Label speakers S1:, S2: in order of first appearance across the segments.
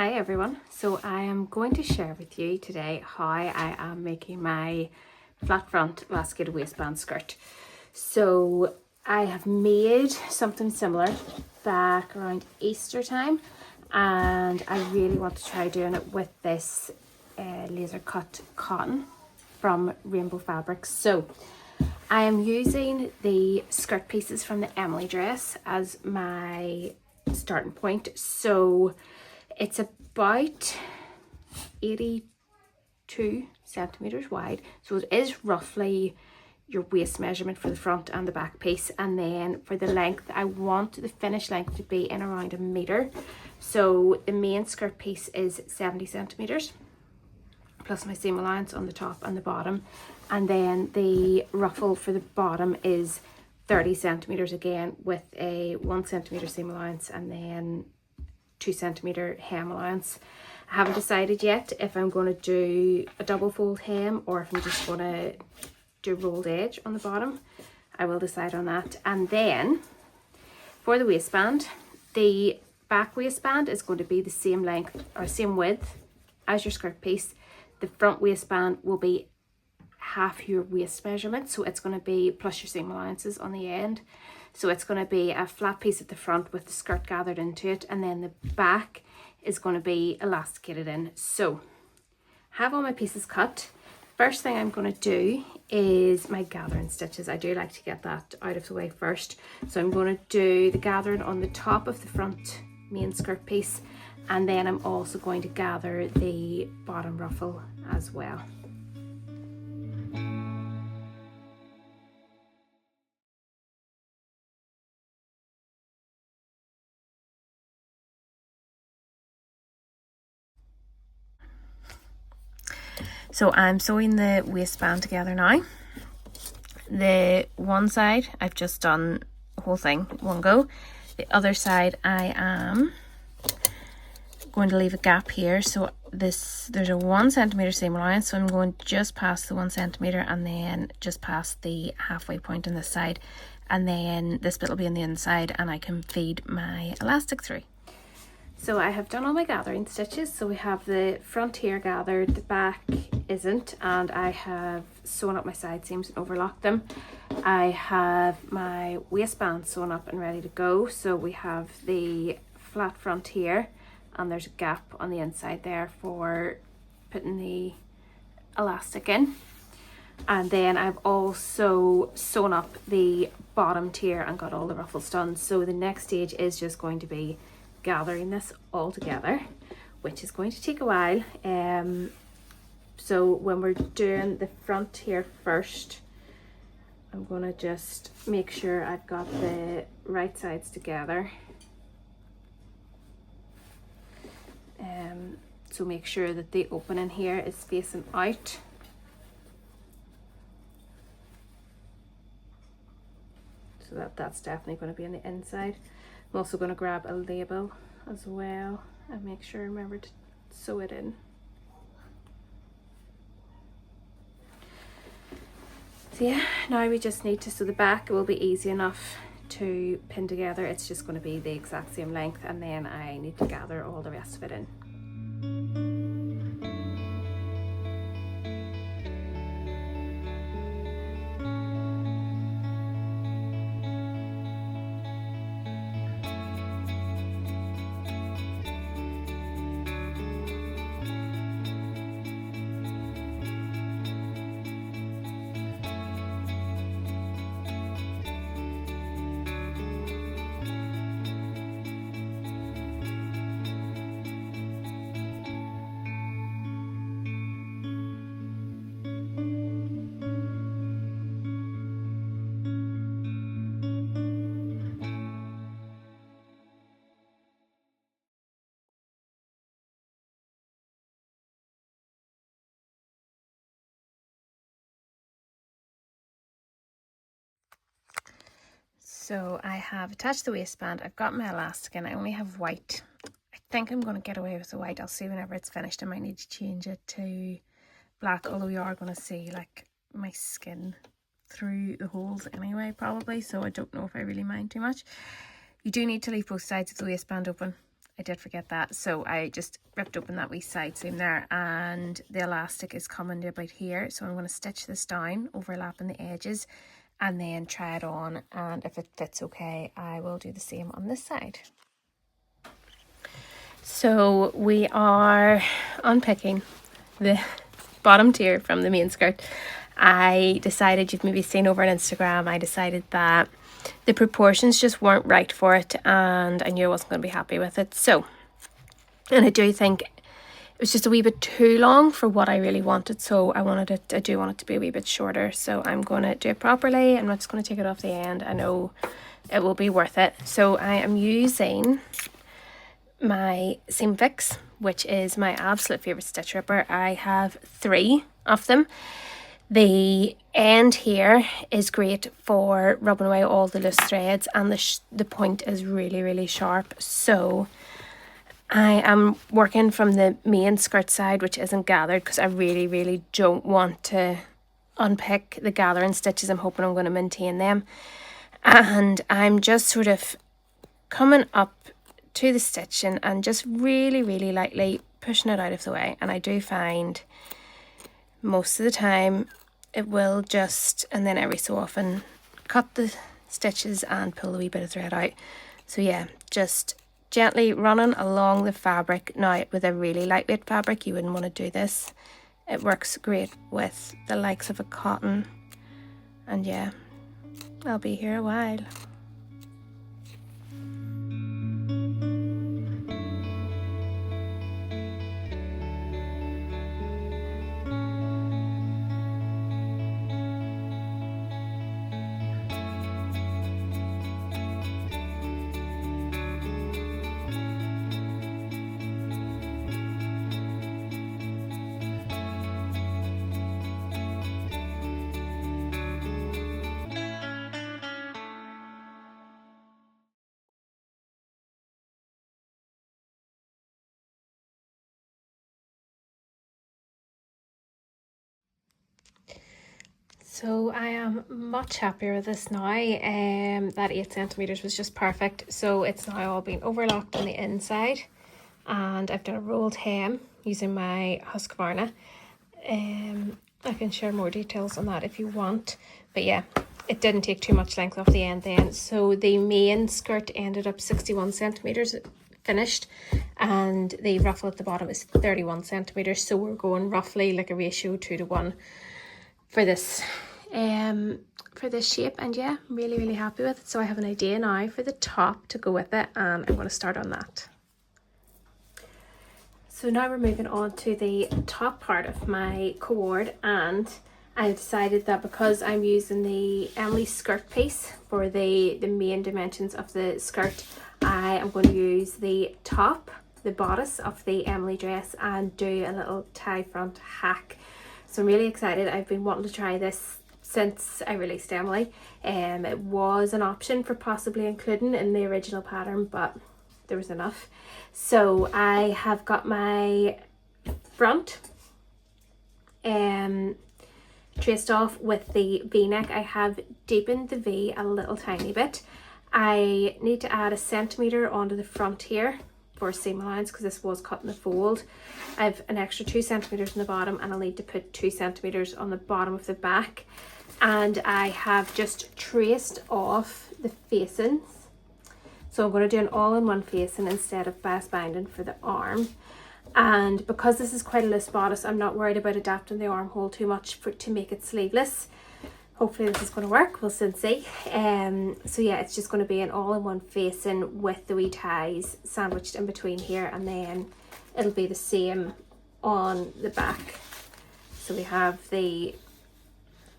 S1: Hi everyone, so I am going to share with you today how I am making my flat front elasticated waistband skirt. So I have made something similar back around Easter time, and I really want to try doing it with this laser cut cotton from Rainbow Fabrics. So I am using the skirt pieces from the Emily dress as my starting point. So it's about 82 centimeters wide, so it is roughly your waist measurement for the front and the back piece. And then for the length, I want the finished length to be in around 1 meter. So the main skirt piece is 70 centimeters plus my seam allowance on the top and the bottom, and then the ruffle for the bottom is 30 centimeters again with a 1 centimeter seam allowance and then 2 centimeter hem allowance. I haven't decided yet if I'm going to do a double fold hem or if I'm just going to do rolled edge on the bottom. I will decide on that. And then for the waistband, the back waistband is going to be the same length or same width as your skirt piece. The front waistband will be half your waist measurement, so it's going to be plus your seam allowances on the end. So it's going to be a flat piece at the front with the skirt gathered into it, and then the back is going to be elasticated in. So I have all my pieces cut. First thing I'm going to do is my gathering stitches. I do like to get that out of the way first. So I'm going to do the gathering on the top of the front main skirt piece, and then I'm also going to gather the bottom ruffle as well. So I'm sewing the waistband together now. The one side I've just done the whole thing one go. The other side I am going to leave a gap here. So there's a 1 centimeter seam allowance, so I'm going just past the 1 centimeter and then just past the halfway point on this side, and then this bit will be on the inside and I can feed my elastic through. So I have done all my gathering stitches. So we have the front here gathered, the back isn't, and I have sewn up my side seams and overlocked them. I have my waistband sewn up and ready to go. So we have the flat front here, and there's a gap on the inside there for putting the elastic in. And then I've also sewn up the bottom tier and got all the ruffles done. So the next stage is just going to be gathering this all together, which is going to take a while. So when we're doing the front here first, I'm going to just make sure I've got the right sides together. So make sure that the opening here is facing out. So that's definitely going to be on the inside. I'm also going to grab a label as well and make sure I remember to sew it in. So yeah, now we just need to sew the back. It will be easy enough to pin together. It's just going to be the exact same length, and then I need to gather all the rest of it in. So I have attached the waistband. I've got my elastic in. I only have white. I think I'm going to get away with the white. I'll see whenever it's finished. I might need to change it to black, although you are going to see like my skin through the holes anyway, probably. So I don't know if I really mind too much. You do need to leave both sides of the waistband open. I did forget that. So I just ripped open that wee side seam there, and the elastic is coming to about here. So I'm going to stitch this down, overlapping the edges, and then try it on. And if it fits okay, I will do the same on this side. So we are unpicking the bottom tier from the main skirt. I decided, you've maybe seen over on Instagram, I decided that the proportions just weren't right for it, and I knew I wasn't going to be happy with it. So, and I do think it was just a wee bit too long for what I really wanted. So I do want it to be a wee bit shorter. So I'm going to do it properly. I'm not just going to take it off the end. I know it will be worth it. So I am using my Seam Fix, which is my absolute favorite stitch ripper. I have 3 of them. The end here is great for rubbing away all the loose threads, and the point is really, really sharp. So I am working from the main skirt side, which isn't gathered, because I really, really don't want to unpick the gathering stitches. I'm hoping I'm going to maintain them. And I'm just sort of coming up to the stitching and just really, really lightly pushing it out of the way. And I do find most of the time it will just, and then every so often, cut the stitches and pull a wee bit of thread out. So yeah, just gently running along the fabric. Now with a really lightweight fabric you wouldn't want to do this. It works great with the likes of a cotton, and yeah, I'll be here a while. So I am much happier with this now. That 8 centimeters was just perfect. So it's now all been overlocked on the inside, and I've done a rolled hem using my Husqvarna. I can share more details on that if you want, but yeah, it didn't take too much length off the end then. So the main skirt ended up 61 centimeters finished, and the ruffle at the bottom is 31 centimeters. So we're going roughly like a ratio 2 to 1 for this shape, and yeah, I'm really, really happy with it. So I have an idea now for the top to go with it, and I'm going to start on that. So now we're moving on to the top part of my cord, and I decided that because I'm using the Emily skirt piece for the main dimensions of the skirt, I am going to use the top, the bodice of the Emily dress, and do a little tie front hack. So I'm really excited. I've been wanting to try this since I released Emily. It was an option for possibly including in the original pattern, but there was enough. So I have got my front traced off with the V-neck. I have deepened the V a little tiny bit. I need to add 1 centimeter onto the front here for seam allowance, because this was cut in the fold. I have an extra 2 centimeters in the bottom, and I'll need to put 2 centimeters on the bottom of the back. And I have just traced off the facings. So I'm going to do an all-in-one facing instead of bias binding for the arm. And because this is quite a loose bodice, I'm not worried about adapting the armhole too much to make it sleeveless. Hopefully this is going to work, we'll soon see. So yeah, it's just going to be an all-in-one facing with the wee ties sandwiched in between here, and then it'll be the same on the back. So we have the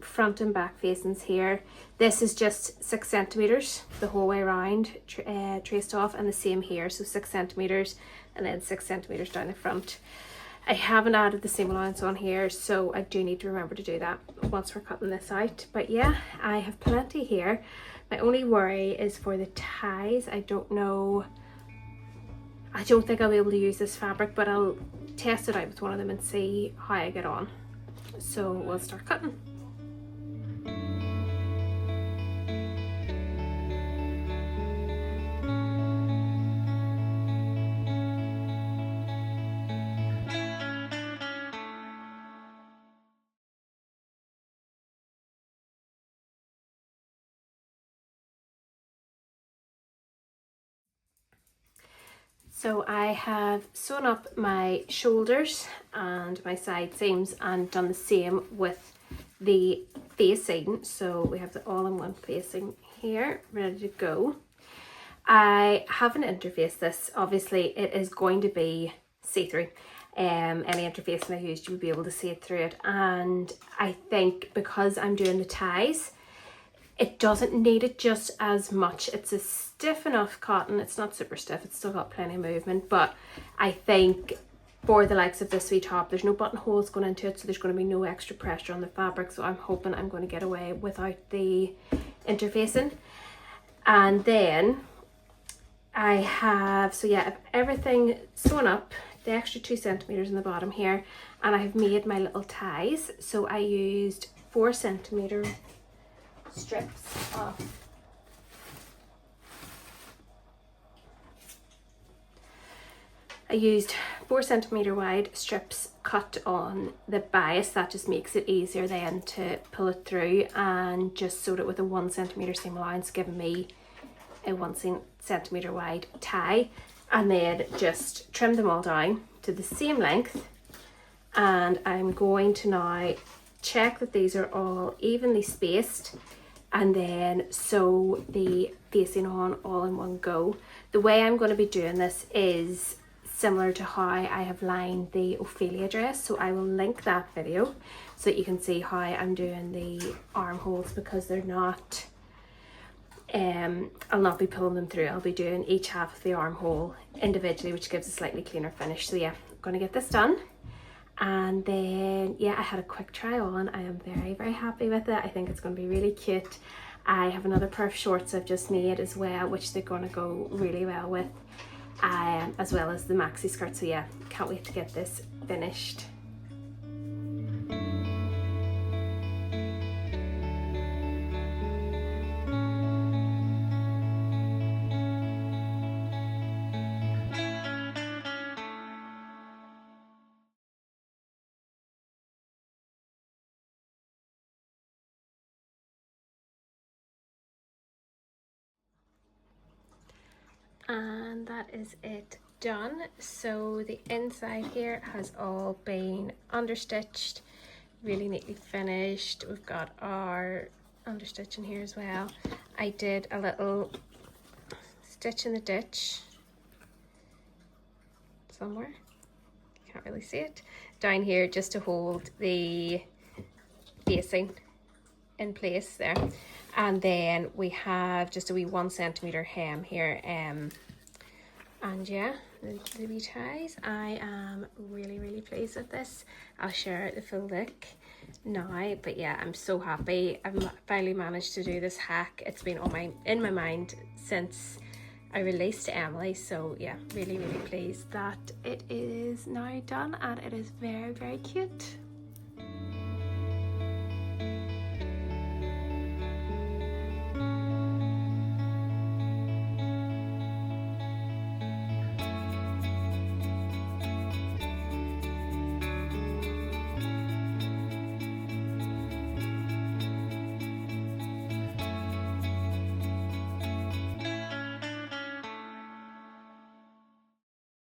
S1: front and back facings here. This is just 6 centimeters the whole way around, traced off, and the same here, so 6 centimeters and then 6 centimeters down the front. I haven't added the seam allowance on here, so I do need to remember to do that once we're cutting this out. But yeah, I have plenty here. My only worry is for the ties. I don't know, I don't think I'll be able to use this fabric, but I'll test it out with one of them and see how I get on. So we'll start cutting. So I have sewn up my shoulders and my side seams and done the same with the facing. So we have the all-in-one facing here ready to go. I haven't interfaced this. Obviously it is going to be see-through. Any interfacing I used, you would be able to see it through it, and I think because I'm doing the ties, it doesn't need it just as much. It's a stiff enough cotton. It's not super stiff, it's still got plenty of movement, but I think for the likes of this wee top, there's no buttonholes going into it, so there's going to be no extra pressure on the fabric, so I'm hoping I'm going to get away without the interfacing. And then I have, so yeah, I have everything sewn up, the extra 2 centimeters in the bottom here, and I have made my little ties. So I used 4 centimeter strips of I used 4 centimeter wide strips cut on the bias. That just makes it easier then to pull it through, and just sewed it with a 1 centimeter seam allowance, giving me a 1 centimeter wide tie, and then just trim them all down to the same length. And I'm going to now check that these are all evenly spaced, and then sew the facing on all in one go. The way I'm going to be doing this is similar to how I have lined the Ophelia dress, so I will link that video so that you can see how I'm doing the armholes, because they're not I'll not be pulling them through. I'll be doing each half of the armhole individually, which gives a slightly cleaner finish. So yeah, I'm going to get this done. And then yeah, I had a quick try on. I am very happy with it. I think it's going to be really cute. I have another pair of shorts I've just made as well, which they're going to go really well with, as well as the maxi skirt. So yeah, can't wait to get this finished. And that is it done. So the inside here has all been understitched, really neatly finished. We've got our understitch in here as well. I did a little stitch in the ditch somewhere, can't really see it, down here just to hold the facing in place there. And then we have just a wee 1 centimeter hem here, and yeah, the wee ties. I am really pleased with this. I'll share the full look now, but yeah, I'm so happy I've finally managed to do this hack. It's been in my mind since I released to Emily, so yeah, really pleased that it is now done, and it is very cute.